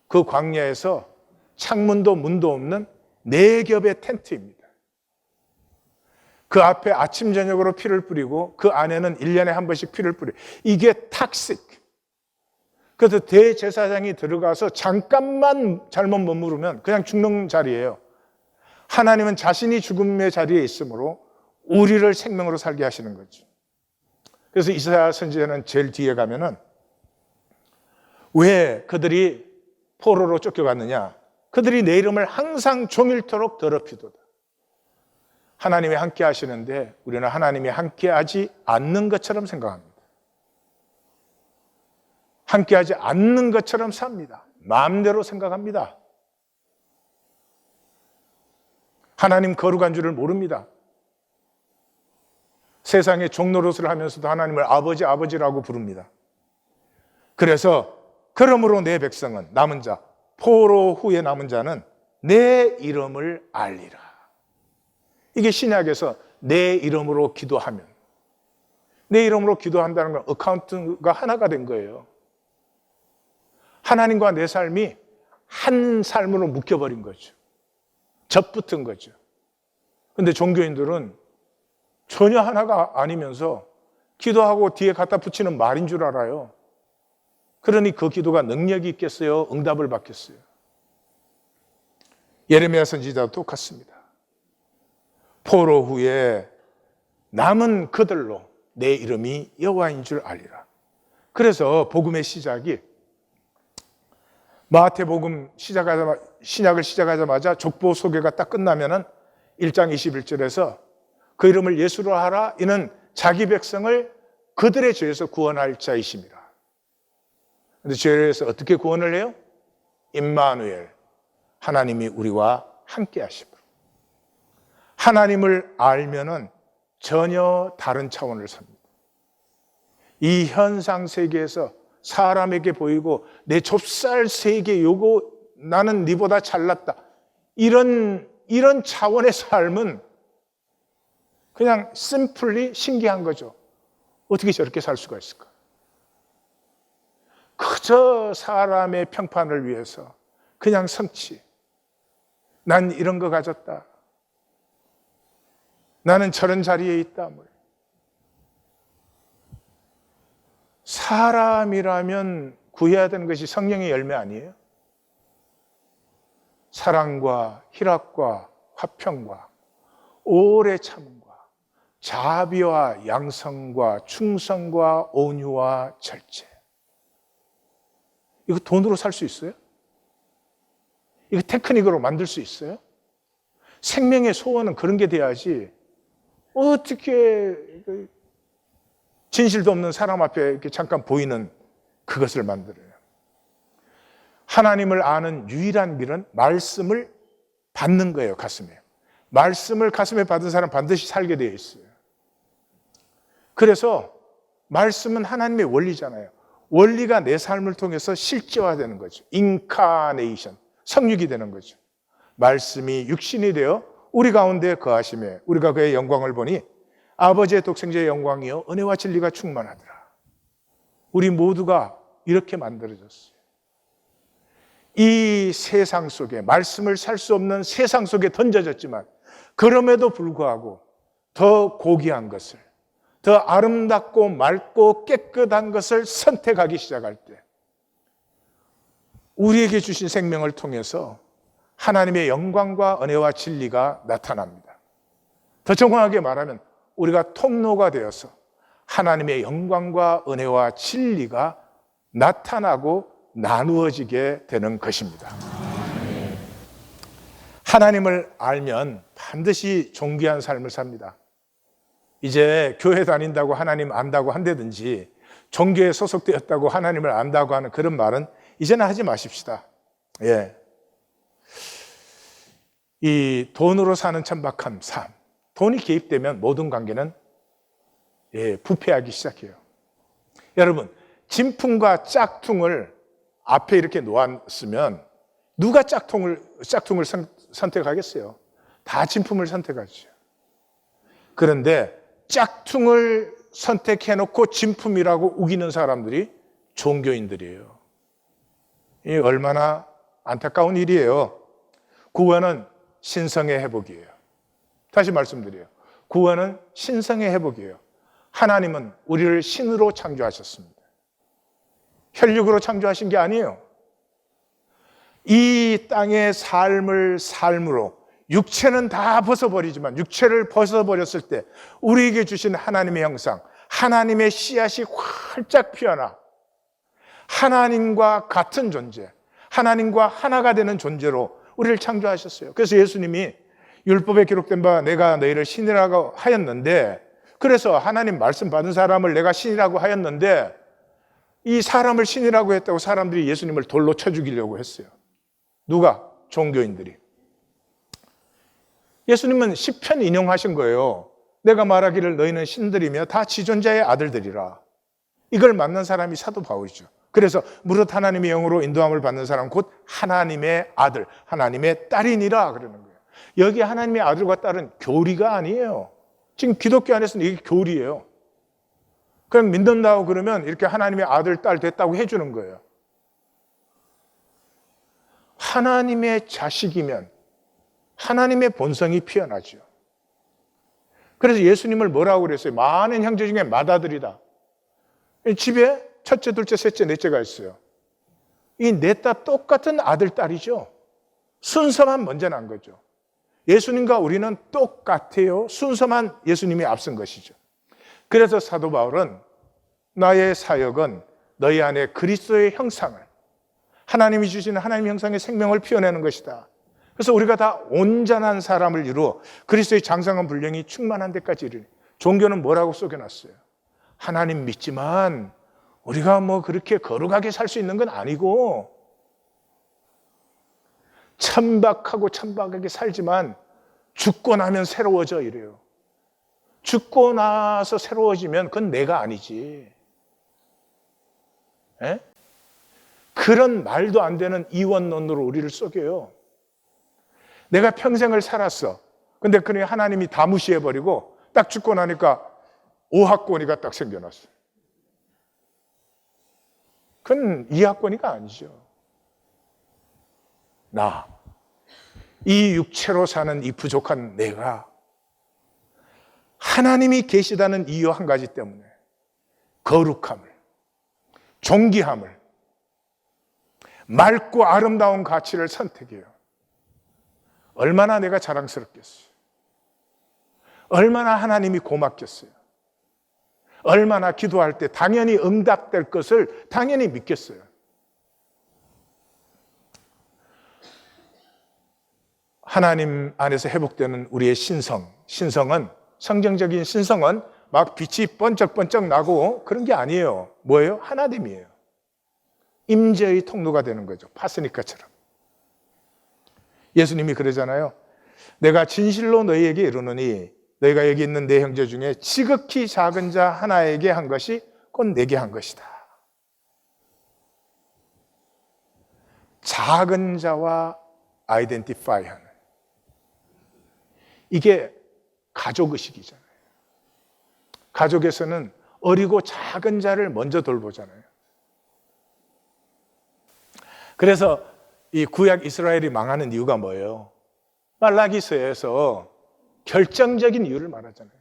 그 광야에서 창문도 문도 없는 4겹의 텐트입니다. 그 앞에 아침 저녁으로 피를 뿌리고 그 안에는 1년에 한 번씩 피를 뿌려요. 이게 탁식. 그래서 대제사장이 들어가서 잠깐만 잘못 머무르면 그냥 죽는 자리예요. 하나님은 자신이 죽음의 자리에 있으므로 우리를 생명으로 살게 하시는 거죠. 그래서 이사야 선지자는 제일 뒤에 가면은 왜 그들이 포로로 쫓겨갔느냐? 그들이 내 이름을 항상 종일토록 더럽히도다. 하나님이 함께 하시는데 우리는 하나님이 함께 하지 않는 것처럼 생각합니다. 함께 하지 않는 것처럼 삽니다. 마음대로 생각합니다. 하나님 거룩한 줄을 모릅니다. 세상에 종노릇을 하면서도 하나님을 아버지, 아버지라고 부릅니다. 그래서 그러므로 내 백성은, 남은 자, 포로 후에 남은 자는 내 이름을 알리라. 이게 신약에서 내 이름으로 기도하면, 내 이름으로 기도한다는 건 어카운트가 하나가 된 거예요. 하나님과 내 삶이 한 삶으로 묶여버린 거죠. 접붙은 거죠. 그런데 종교인들은 전혀 하나가 아니면서 기도하고 뒤에 갖다 붙이는 말인 줄 알아요. 그러니 그 기도가 능력이 있겠어요? 응답을 받겠어요? 예레미야 선지자도 똑같습니다. 포로 후에 남은 그들로 내 이름이 여호와인 줄 알리라. 그래서 복음의 시작이 마태복음 신약을 시작하자마자 족보 소개가 딱 끝나면은 1장 21절에서 그 이름을 예수로 하라. 이는 자기 백성을 그들의 죄에서 구원할 자이심이라. 그런데 죄에서 어떻게 구원을 해요? 임마누엘, 하나님이 우리와 함께 하심으로. 하나님을 알면은 전혀 다른 차원을 삽니다. 이 현상 세계에서 사람에게 보이고 내 좁쌀 세계 요거 나는 네보다 잘났다. 이런 차원의 삶은 그냥 심플리 신기한 거죠. 어떻게 저렇게 살 수가 있을까? 그저 사람의 평판을 위해서 그냥 성취. 난 이런 거 가졌다. 나는 저런 자리에 있다. 사람이라면 구해야 되는 것이 성령의 열매 아니에요? 사랑과 희락과 화평과 오래 참음과 자비와 양성과 충성과 온유와 절제. 이거 돈으로 살 수 있어요? 이거 테크닉으로 만들 수 있어요? 생명의 소원은 그런 게 돼야지. 어떻게 진실도 없는 사람 앞에 이렇게 잠깐 보이는 그것을 만들어요. 하나님을 아는 유일한 길은 말씀을 받는 거예요, 가슴에. 말씀을 가슴에 받은 사람 반드시 살게 되어 있어요. 그래서 말씀은 하나님의 원리잖아요. 원리가 내 삶을 통해서 실제화되는 거죠. 인카네이션, 성육이 되는 거죠. 말씀이 육신이 되어 우리 가운데 거하심에 우리가 그의 영광을 보니 아버지의 독생자의 영광이요 은혜와 진리가 충만하더라. 우리 모두가 이렇게 만들어졌어요. 이 세상 속에 말씀을 살 수 없는 세상 속에 던져졌지만 그럼에도 불구하고 더 고귀한 것을, 더 아름답고 맑고 깨끗한 것을 선택하기 시작할 때 우리에게 주신 생명을 통해서 하나님의 영광과 은혜와 진리가 나타납니다. 더 정확하게 말하면 우리가 통로가 되어서 하나님의 영광과 은혜와 진리가 나타나고 나누어지게 되는 것입니다. 하나님을 알면 반드시 존귀한 삶을 삽니다. 이제 교회 다닌다고 하나님 안다고 한다든지 종교에 소속되었다고 하나님을 안다고 하는 그런 말은 이제는 하지 마십시다. 예. 이 돈으로 사는 천박한 삶, 돈이 개입되면 모든 관계는 부패하기 시작해요. 여러분, 진품과 짝퉁을 앞에 이렇게 놓았으면 누가 짝퉁을 선택하겠어요? 다 진품을 선택하죠. 그런데 짝퉁을 선택해놓고 진품이라고 우기는 사람들이 종교인들이에요. 이 얼마나 안타까운 일이에요. 구원은 신성의 회복이에요. 다시 말씀드려요. 구원은 신성의 회복이에요. 하나님은 우리를 신으로 창조하셨습니다. 혈육으로 창조하신 게 아니에요. 이 땅의 삶으로 육체는 다 벗어버리지만 육체를 벗어버렸을 때 우리에게 주신 하나님의 형상, 하나님의 씨앗이 활짝 피어나 하나님과 같은 존재, 하나님과 하나가 되는 존재로 우리를 창조하셨어요. 그래서 예수님이 율법에 기록된 바 내가 너희를 신이라고 하였는데, 그래서 하나님 말씀 받은 사람을 내가 신이라고 하였는데 이 사람을 신이라고 했다고 사람들이 예수님을 돌로 쳐 죽이려고 했어요. 누가? 종교인들이. 예수님은 시편 인용하신 거예요. 내가 말하기를 너희는 신들이며 다 지존자의 아들들이라. 이걸 맞는 사람이 사도 바울이죠. 그래서 무릇 하나님의 영으로 인도함을 받는 사람 곧 하나님의 아들, 하나님의 딸이니라 그러는 거예요. 여기 하나님의 아들과 딸은 교리가 아니에요. 지금 기독교 안에서는 이게 교리예요. 그냥 믿는다고 그러면 이렇게 하나님의 아들, 딸 됐다고 해주는 거예요. 하나님의 자식이면 하나님의 본성이 피어나죠. 그래서 예수님을 뭐라고 그랬어요? 많은 형제 중에 맏아들이다. 집에 첫째, 둘째, 셋째, 넷째가 있어요. 이 넷 다 똑같은 아들, 딸이죠. 순서만 먼저 난 거죠. 예수님과 우리는 똑같아요. 순서만 예수님이 앞선 것이죠. 그래서 사도 바울은 나의 사역은 너희 안에 그리스도의 형상을, 하나님이 주시는 하나님의 형상의 생명을 피워내는 것이다. 그래서 우리가 다 온전한 사람을 이루어 그리스도의 장성한 분량이 충만한 데까지 이르니. 종교는 뭐라고 속여놨어요? 하나님 믿지만 우리가 뭐 그렇게 거룩하게 살 수 있는 건 아니고, 천박하고 천박하게 살지만 죽고 나면 새로워져 이래요. 죽고 나서 새로워지면 그건 내가 아니지. 에? 그런 말도 안 되는 이원론으로 우리를 속여요. 내가 평생을 살았어. 근데 그냥 하나님이 다 무시해버리고 딱 죽고 나니까 오학권위가 딱 생겨났어요. 그건 이학권위가 아니죠. 이 육체로 사는 이 부족한 내가 하나님이 계시다는 이유 한 가지 때문에 거룩함을, 존귀함을, 맑고 아름다운 가치를 선택해요. 얼마나 내가 자랑스럽겠어요. 얼마나 하나님이 고맙겠어요. 얼마나 기도할 때 당연히 응답될 것을 당연히 믿겠어요. 하나님 안에서 회복되는 우리의 신성은, 성경적인 신성은 막 빛이 번쩍번쩍 나고 그런 게 아니에요. 뭐예요? 하나됨이에요. 임재의 통로가 되는 거죠. 파스니카처럼. 예수님이 그러잖아요. 내가 진실로 너희에게 이르노니 너희가 여기 있는 내 형제 중에 지극히 작은 자 하나에게 한 것이 곧 내게 한 것이다. 작은 자와 아이덴티파이하는, 이게 가족의식이잖아요. 가족에서는 어리고 작은 자를 먼저 돌보잖아요. 그래서 이 구약 이스라엘이 망하는 이유가 뭐예요? 말라기서에서 결정적인 이유를 말하잖아요.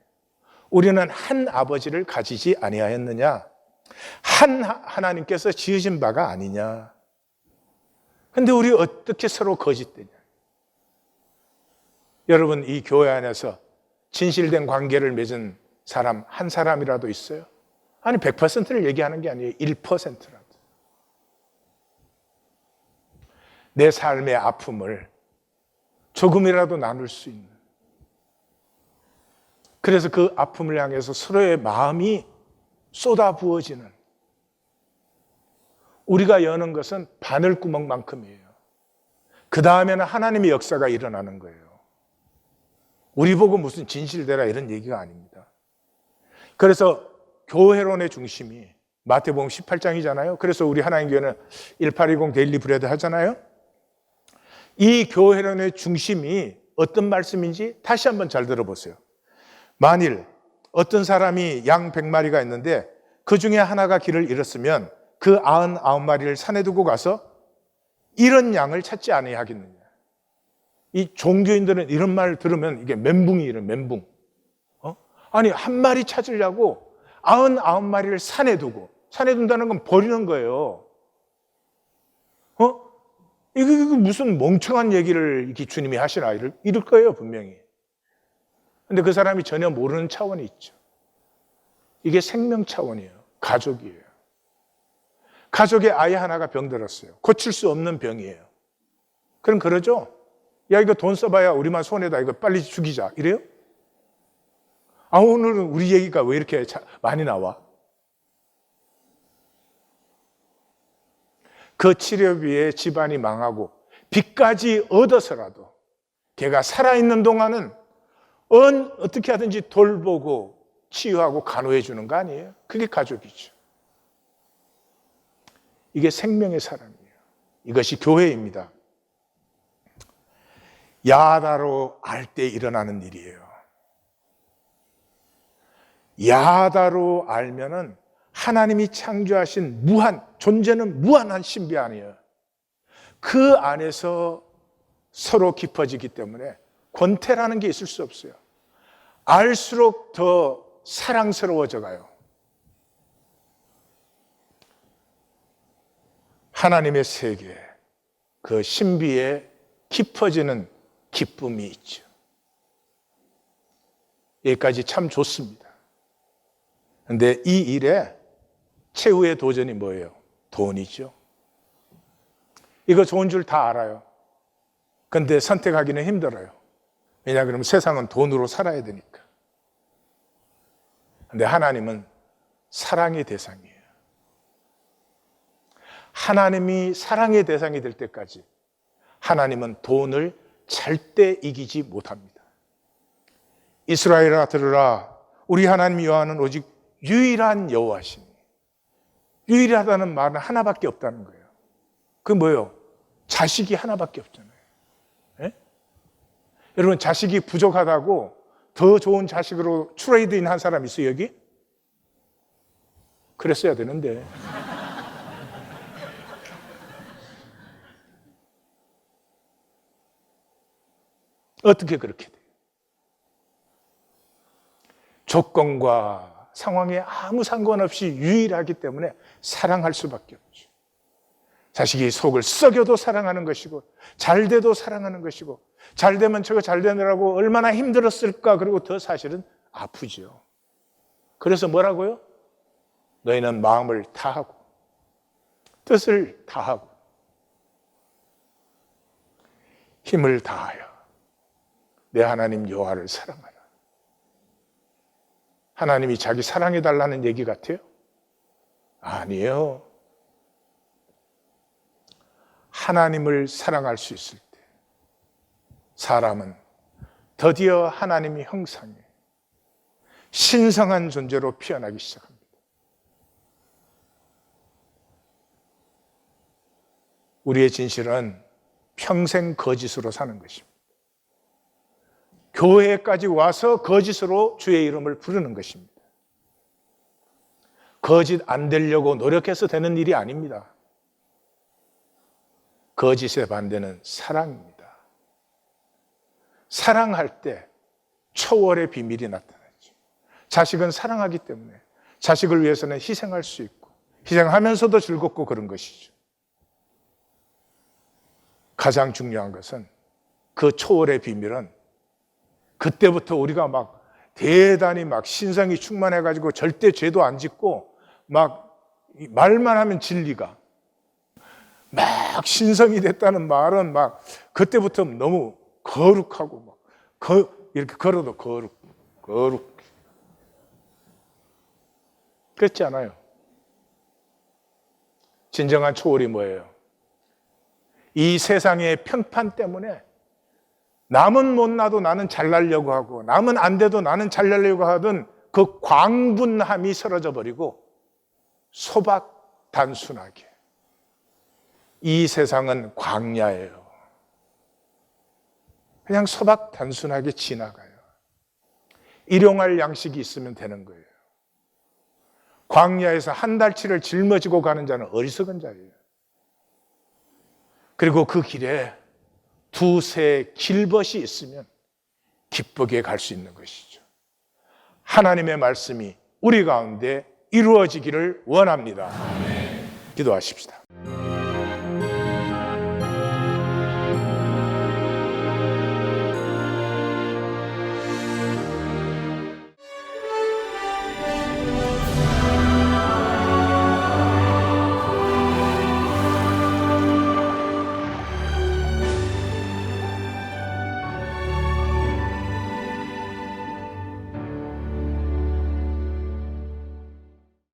우리는 한 아버지를 가지지 아니하였느냐? 한 하나님께서 지으신 바가 아니냐? 근데 우리 어떻게 서로 거짓되냐? 여러분, 이 교회 안에서 진실된 관계를 맺은 사람 한 사람이라도 있어요? 아니, 100%를 얘기하는 게 아니에요. 1%라도. 내 삶의 아픔을 조금이라도 나눌 수 있는, 그래서 그 아픔을 향해서 서로의 마음이 쏟아부어지는, 우리가 여는 것은 바늘구멍만큼이에요. 그 다음에는 하나님의 역사가 일어나는 거예요. 우리 보고 무슨 진실되라 이런 얘기가 아닙니다. 그래서 교회론의 중심이 마태복음 18장이잖아요. 그래서 우리 하나님교회는 1820 데일리 브레드 하잖아요. 이 교회론의 중심이 어떤 말씀인지 다시 한번 잘 들어보세요. 만일 어떤 사람이 양 100마리가 있는데 그 중에 하나가 길을 잃었으면 그 99마리를 산에 두고 가서 잃은 양을 찾지 아니하겠느냐. 이 종교인들은 이런 말 들으면 이게 멘붕이에요. 멘붕. 아니, 한 마리 찾으려고 99마리를 산에 두고, 산에 둔다는 건 버리는 거예요. 이게 무슨 멍청한 얘기를 이렇게 주님이 하시나 이럴 거예요, 분명히. 근데 그 사람이 전혀 모르는 차원이 있죠. 이게 생명 차원이에요. 가족이에요. 가족의 아이 하나가 병들었어요. 고칠 수 없는 병이에요. 그럼 그러죠? 야, 이거 돈 써봐야 우리만 손해다. 이거 빨리 죽이자. 이래요? 오늘은 우리 얘기가 왜 이렇게 많이 나와? 그 치료비에 집안이 망하고 빚까지 얻어서라도 걔가 살아있는 동안은 어떻게 하든지 돌보고 치유하고 간호해 주는 거 아니에요? 그게 가족이죠. 이게 생명의 사람이에요. 이것이 교회입니다. 야다로 알 때 일어나는 일이에요. 야다로 알면은 하나님이 창조하신 존재는 무한한 신비 아니에요. 그 안에서 서로 깊어지기 때문에 권태라는 게 있을 수 없어요. 알수록 더 사랑스러워져 가요. 하나님의 세계, 그 신비에 깊어지는 기쁨이 있죠. 여기까지 참 좋습니다. 그런데 이 일에 최후의 도전이 뭐예요? 돈이죠. 이거 좋은 줄 다 알아요. 근데 선택하기는 힘들어요. 왜냐 그러면 세상은 돈으로 살아야 되니까. 근데 하나님은 사랑의 대상이에요. 하나님이 사랑의 대상이 될 때까지 하나님은 돈을 절대 이기지 못합니다. 이스라엘아 들으라. 우리 하나님 여호와는 오직 유일한 여호와시니. 유일하다는 말은 하나밖에 없다는 거예요. 그게 뭐예요? 자식이 하나밖에 없잖아요. 예? 여러분 자식이 부족하다고 더 좋은 자식으로 트레이드인 한 사람 있어요 여기? 그랬어야 되는데. 어떻게 그렇게 돼요? 조건과 상황에 아무 상관없이 유일하기 때문에 사랑할 수밖에 없죠. 자식이 속을 썩여도 사랑하는 것이고 잘 돼도 사랑하는 것이고 잘 되면 저거 잘 되느라고 얼마나 힘들었을까. 그리고 더 사실은 아프죠. 그래서 뭐라고요? 너희는 마음을 다하고 뜻을 다하고 힘을 다하여 내 하나님 여호와를 사랑하라. 하나님이 자기 사랑해달라는 얘기 같아요? 아니에요. 하나님을 사랑할 수 있을 때 사람은 드디어 하나님의 형상에 신성한 존재로 피어나기 시작합니다. 우리의 진실은 평생 거짓으로 사는 것입니다. 교회까지 와서 거짓으로 주의 이름을 부르는 것입니다. 거짓 안 되려고 노력해서 되는 일이 아닙니다. 거짓의 반대는 사랑입니다. 사랑할 때 초월의 비밀이 나타나죠. 자식은 사랑하기 때문에 자식을 위해서는 희생할 수 있고 희생하면서도 즐겁고 그런 것이죠. 가장 중요한 것은 그 초월의 비밀은 그때부터 우리가 막 대단히 막 신성이 충만해가지고 절대 죄도 안 짓고 막 말만 하면 진리가 막 신성이 됐다는 말은 막 그때부터 너무 거룩하고 막 이렇게 걸어도 거룩 그렇지 않아요. 진정한 초월이 뭐예요? 이 세상의 평판 때문에 남은 못나도 나는 잘나려고 하고 남은 안 돼도 나는 잘나려고 하던 그 광분함이 사라져 버리고 소박 단순하게 이 세상은 광야예요. 그냥 소박 단순하게 지나가요. 일용할 양식이 있으면 되는 거예요. 광야에서 한 달치를 짊어지고 가는 자는 어리석은 자예요. 그리고 그 길에 두세 길벗이 있으면 기쁘게 갈 수 있는 것이죠. 하나님의 말씀이 우리 가운데 이루어지기를 원합니다. 기도하십시다.